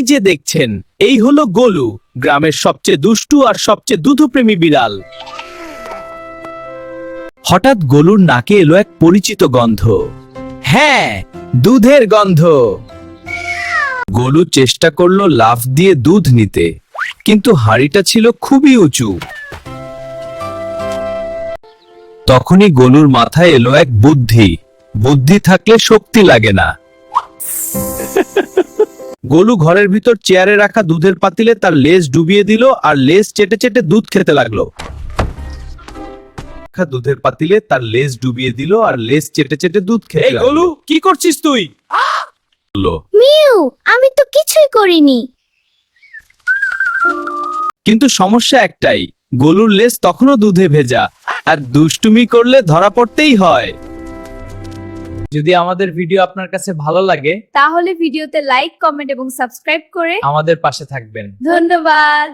যে দেখছেন, এই হলো গোলু, গ্রামের সবচেয়ে দুষ্টু আর সবচেয়ে দুধপ্রেমী বিড়াল। হঠাৎ গোলুর নাকে এলো এক পরিচিত গন্ধ। হ্যাঁ, দুধের গন্ধ। গোলু চেষ্টা করলো লাফ দিয়ে দুধ নিতে, কিন্তু হাঁড়িটা ছিল খুবই উঁচু। তখনই গোলুর মাথায় এলো এক বুদ্ধি। বুদ্ধি থাকলে শক্তি লাগে না। গোলু ঘরের ভিতর চেয়ারে রাখা দুধের পাতিলে তার লেজ ডুবিয়ে দিল আর লেজ চেটে চেটে দুধ খেতে লাগলো। দুধের পাতিলে তার লেজ ডুবিয়ে দিল আর লেজ চেটে চেটে দুধ খেতে লাগলো। গোলু, কি করছিস তুই? মিউ, আমি তো কিছুই করিনি। কিন্তু সমস্যা একটাই, গোলুর লেজ তখনও দুধে ভেজা, আর দুষ্টুমি করলে ধরা পড়তেই হয়। যদি আমাদের ভিডিও আপনার কাছে ভালো লাগে, তাহলে ভিডিওতে লাইক, কমেন্ট এবং সাবস্ক্রাইব করে আমাদের পাশে থাকবেন। ধন্যবাদ।